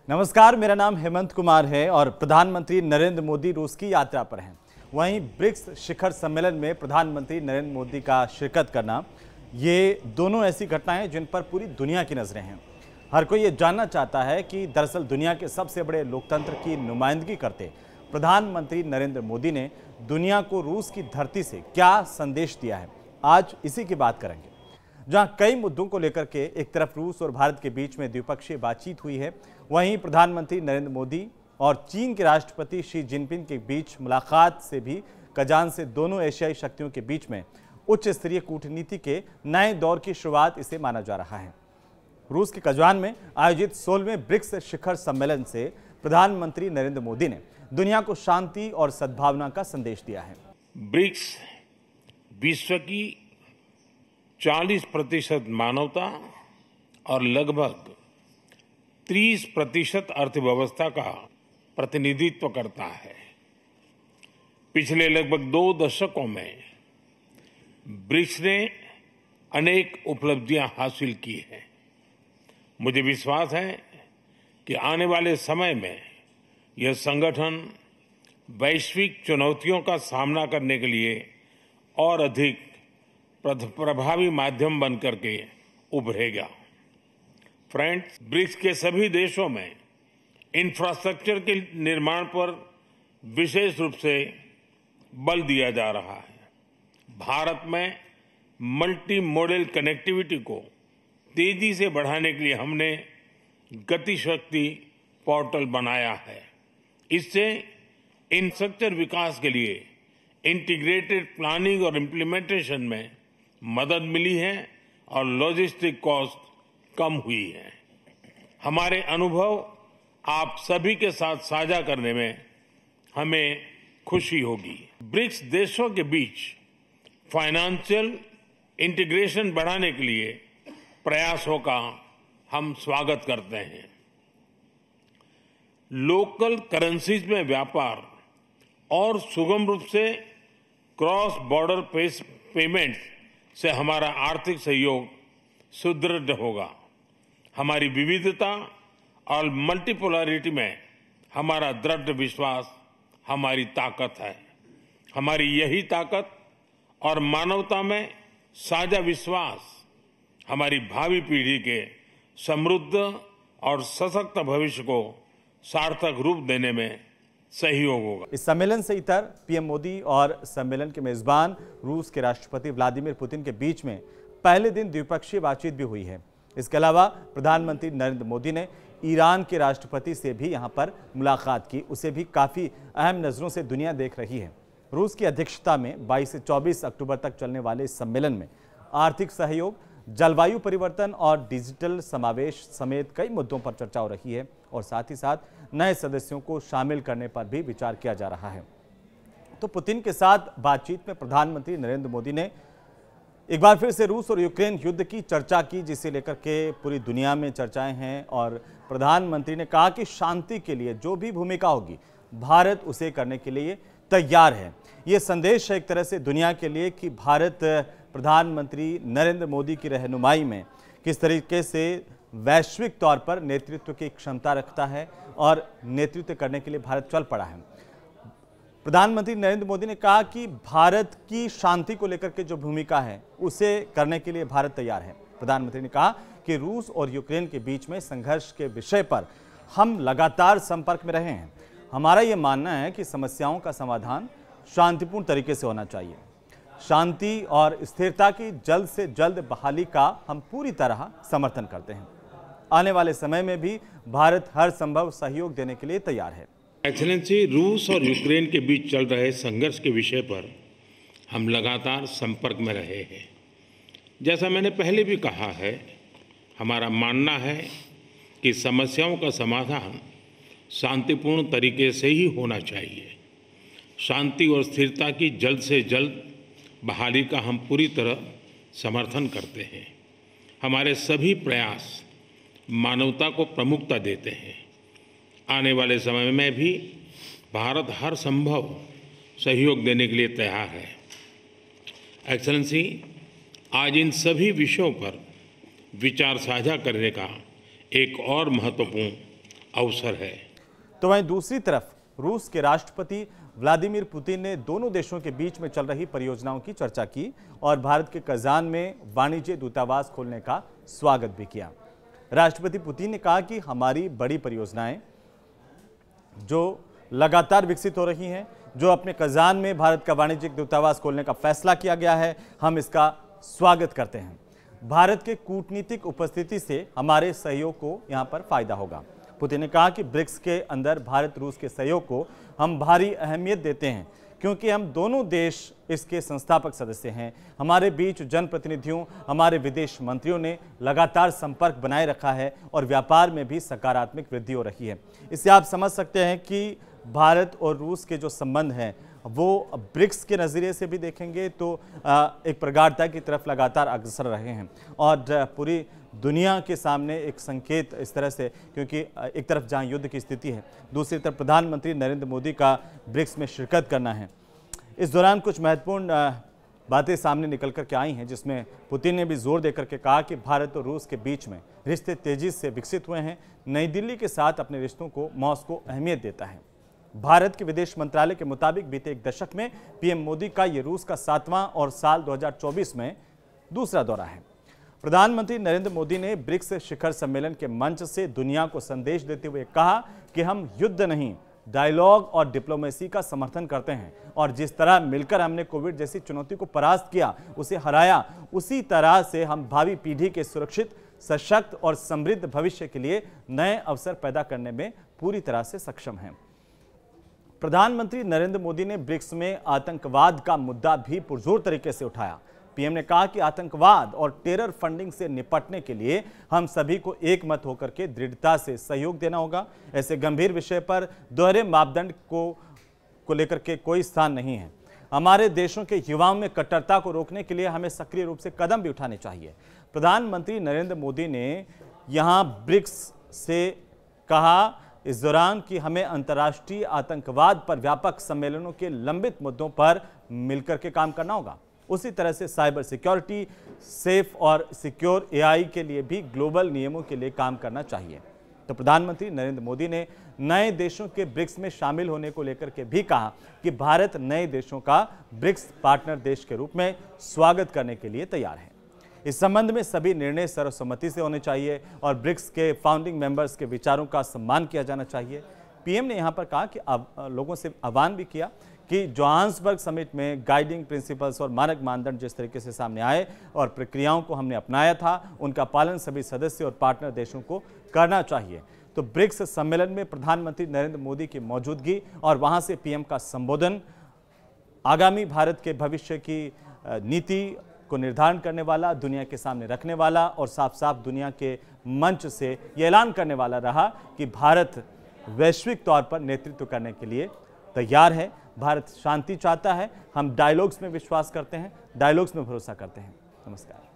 नमस्कार, मेरा नाम हेमंत कुमार है और प्रधानमंत्री नरेंद्र मोदी रूस की यात्रा पर हैं। वहीं ब्रिक्स शिखर सम्मेलन में प्रधानमंत्री नरेंद्र मोदी का शिरकत करना, ये दोनों ऐसी घटनाएं हैं जिन पर पूरी दुनिया की नजरें हैं। हर कोई ये जानना चाहता है कि दरअसल दुनिया के सबसे बड़े लोकतंत्र की नुमाइंदगी करते प्रधानमंत्री नरेंद्र मोदी ने दुनिया को रूस की धरती से क्या संदेश दिया है। आज इसी की बात करेंगे, जहां कई मुद्दों को लेकर के एक तरफ रूस और भारत के बीच में द्विपक्षीय बातचीत हुई है, वहीं प्रधानमंत्री नरेंद्र मोदी और चीन के राष्ट्रपति शी जिनपिंग के बीच मुलाकात से भी कजान से दोनों एशियाई शक्तियों के बीच में उच्च स्तरीय कूटनीति के नए दौर की शुरुआत इसे माना जा रहा है। रूस के कजान में आयोजित 16वें ब्रिक्स शिखर सम्मेलन से प्रधानमंत्री नरेंद्र मोदी ने दुनिया को शांति और सद्भावना का संदेश दिया है। ब्रिक्स विश्व की 40% मानवता और लगभग 30% अर्थव्यवस्था का प्रतिनिधित्व करता है। पिछले लगभग 2 दशकों में ब्रिक्स ने अनेक उपलब्धियां हासिल की हैं। मुझे विश्वास है कि आने वाले समय में यह संगठन वैश्विक चुनौतियों का सामना करने के लिए और अधिक प्रभावी माध्यम बनकर के उभरेगा। फ्रेंड्स, ब्रिक्स के सभी देशों में इंफ्रास्ट्रक्चर के निर्माण पर विशेष रूप से बल दिया जा रहा है। भारत में मल्टी मॉडल कनेक्टिविटी को तेजी से बढ़ाने के लिए हमने गति शक्ति पोर्टल बनाया है। इससे इंफ्रास्ट्रक्चर विकास के लिए इंटीग्रेटेड प्लानिंग और इम्प्लीमेंटेशन में मदद मिली है और लॉजिस्टिक कॉस्ट कम हुई है। हमारे अनुभव आप सभी के साथ साझा करने में हमें खुशी होगी। ब्रिक्स देशों के बीच फाइनेंशियल इंटीग्रेशन बढ़ाने के लिए प्रयासों का हम स्वागत करते हैं। लोकल करेंसीज में व्यापार और सुगम रूप से क्रॉस बॉर्डर पेमेंट से हमारा आर्थिक सहयोग सुदृढ़ होगा। हमारी विविधता और मल्टीपोलरिटी में हमारा दृढ़ विश्वास हमारी ताकत है। हमारी यही ताकत और मानवता में साझा विश्वास हमारी भावी पीढ़ी के समृद्ध और सशक्त भविष्य को सार्थक रूप देने में सहयोग होगा। इस सम्मेलन से इतर पीएम मोदी और सम्मेलन के मेजबान रूस के राष्ट्रपति व्लादिमीर पुतिन के बीच में पहले दिन द्विपक्षीय बातचीत भी हुई है। इसके अलावा प्रधानमंत्री नरेंद्र मोदी ने ईरान के राष्ट्रपति से भी यहां पर मुलाकात की। उसे भी काफी अहम नजरों से दुनिया देख रही है। रूस की अध्यक्षता में 22 से 24 अक्टूबर तक चलने वाले इस सम्मेलन में आर्थिक सहयोग, जलवायु परिवर्तन और डिजिटल समावेश समेत कई मुद्दों पर चर्चा हो रही है और साथ ही साथ नए सदस्यों को शामिल करने पर भी विचार किया जा रहा है। तो पुतिन के साथ बातचीत में प्रधानमंत्री नरेंद्र मोदी ने एक बार फिर से रूस और यूक्रेन युद्ध की चर्चा की, जिसे लेकर के पूरी दुनिया में चर्चाएं हैं और प्रधानमंत्री ने कहा कि शांति के लिए जो भी भूमिका होगी, भारत उसे करने के लिए तैयार है। ये संदेश है एक तरह से दुनिया के लिए कि भारत प्रधानमंत्री नरेंद्र मोदी की रहनुमाई में किस तरीके से वैश्विक तौर पर नेतृत्व की क्षमता रखता है और नेतृत्व करने के लिए भारत चल पड़ा है। प्रधानमंत्री नरेंद्र मोदी ने कहा कि भारत की शांति को लेकर के जो भूमिका है उसे करने के लिए भारत तैयार है। प्रधानमंत्री ने कहा कि रूस और यूक्रेन के बीच में संघर्ष के विषय पर हम लगातार संपर्क में रहे हैं। हमारा ये मानना है कि समस्याओं का समाधान शांतिपूर्ण तरीके से होना चाहिए। शांति और स्थिरता की जल्द से जल्द बहाली का हम पूरी तरह समर्थन करते हैं। आने वाले समय में भी भारत हर संभव सहयोग देने के लिए तैयार है। एक्सेलेंसी, रूस और यूक्रेन के बीच चल रहे संघर्ष के विषय पर हम लगातार संपर्क में रहे हैं। जैसा मैंने पहले भी कहा है, हमारा मानना है कि समस्याओं का समाधान शांतिपूर्ण तरीके से ही होना चाहिए। शांति और स्थिरता की जल्द से जल्द बहाली का हम पूरी तरह समर्थन करते हैं। हमारे सभी प्रयास मानवता को प्रमुखता देते हैं। आने वाले समय में भी भारत हर संभव सहयोग देने के लिए तैयार है। एक्सेलेंसी, आज इन सभी विषयों पर विचार साझा करने का एक और महत्वपूर्ण अवसर है। तो वहीं दूसरी तरफ रूस के राष्ट्रपति व्लादिमीर पुतिन ने दोनों देशों के बीच में चल रही परियोजनाओं की चर्चा की और भारत के कजान में वाणिज्य दूतावास खोलने का स्वागत भी किया। राष्ट्रपति पुतिन ने कहा कि हमारी बड़ी परियोजनाएं जो लगातार विकसित हो रही हैं, जो अपने कजान में भारत का वाणिज्यिक दूतावास खोलने का फैसला किया गया है, हम इसका स्वागत करते हैं। भारत के कूटनीतिक उपस्थिति से हमारे सहयोग को यहां पर फायदा होगा। पुतिन ने कहा कि ब्रिक्स के अंदर भारत रूस के सहयोग को हम भारी अहमियत देते हैं क्योंकि हम दोनों देश इसके संस्थापक सदस्य हैं। हमारे बीच जनप्रतिनिधियों, हमारे विदेश मंत्रियों ने लगातार संपर्क बनाए रखा है और व्यापार में भी सकारात्मक वृद्धि हो रही है। इससे आप समझ सकते हैं कि भारत और रूस के जो संबंध हैं वो ब्रिक्स के नज़रिए से भी देखेंगे तो एक प्रगाढ़ता की तरफ लगातार अग्रसर रहे हैं और पूरी दुनिया के सामने एक संकेत इस तरह से, क्योंकि एक तरफ जहां युद्ध की स्थिति है, दूसरी तरफ प्रधानमंत्री नरेंद्र मोदी का ब्रिक्स में शिरकत करना है। इस दौरान कुछ महत्वपूर्ण बातें सामने निकल कर के आई हैं, जिसमें पुतिन ने भी जोर देकर के कहा कि भारत और रूस के बीच में रिश्ते तेजी से विकसित हुए हैं। नई दिल्ली के साथ अपने रिश्तों को मॉस्को अहमियत देता है। भारत के विदेश मंत्रालय के मुताबिक बीते एक दशक में पीएम मोदी का ये रूस का 7वां और साल 2024 में दूसरा दौरा है। प्रधानमंत्री नरेंद्र मोदी ने ब्रिक्स शिखर सम्मेलन के मंच से दुनिया को संदेश देते हुए कहा कि हम युद्ध नहीं, डायलॉग और डिप्लोमेसी का समर्थन करते हैं और जिस तरह मिलकर हमने कोविड जैसी चुनौती को परास्त किया, उसे हराया, उसी तरह से हम भावी पीढ़ी के सुरक्षित, सशक्त और समृद्ध भविष्य के लिए नए अवसर पैदा करने में पूरी तरह से सक्षम हैं। प्रधानमंत्री नरेंद्र मोदी ने ब्रिक्स में आतंकवाद का मुद्दा भी पुरजोर तरीके से उठाया। पीएम ने कहा कि आतंकवाद और टेरर फंडिंग से निपटने के लिए हम सभी को एक मत होकर के दृढ़ता से सहयोग देना होगा। ऐसे गंभीर विषय पर दोहरे मापदंड को लेकर के कोई स्थान नहीं है। हमारे देशों के युवाओं में कट्टरता को रोकने के लिए हमें सक्रिय रूप से कदम भी उठाने चाहिए। प्रधानमंत्री नरेंद्र मोदी ने यहां ब्रिक्स से कहा इस दौरान कि हमें अंतर्राष्ट्रीय आतंकवाद पर व्यापक सम्मेलनों के लंबित मुद्दों पर मिलकर के काम करना होगा। उसी तरह से साइबर सिक्योरिटी, सेफ और सिक्योर एआई के लिए भी ग्लोबल नियमों के लिए काम करना चाहिए। तो प्रधानमंत्री नरेंद्र मोदी ने नए देशों के ब्रिक्स में शामिल होने को लेकर के भी कहा कि भारत नए देशों का ब्रिक्स पार्टनर देश के रूप में स्वागत करने के लिए तैयार है। इस संबंध में सभी निर्णय सर्वसम्मति से होने चाहिए और ब्रिक्स के फाउंडिंग मेंबर्स के विचारों का सम्मान किया जाना चाहिए। पीएम ने यहां पर कहा कि लोगों से आह्वान भी किया कि जोहान्सबर्ग समिट में गाइडिंग प्रिंसिपल्स और मानक मानदंड जिस तरीके से सामने आए और प्रक्रियाओं को हमने अपनाया था, उनका पालन सभी सदस्य और पार्टनर देशों को करना चाहिए। तो ब्रिक्स सम्मेलन में प्रधानमंत्री नरेंद्र मोदी की मौजूदगी और वहां से पीएम का संबोधन आगामी भारत के भविष्य की नीति को निर्धारण करने वाला, दुनिया के सामने रखने वाला और साफ साफ दुनिया के मंच से ये ऐलान करने वाला रहा कि भारत वैश्विक तौर पर नेतृत्व करने के लिए तैयार है। भारत शांति चाहता है। हम डायलॉग्स में विश्वास करते हैं, डायलॉग्स में भरोसा करते हैं। नमस्कार।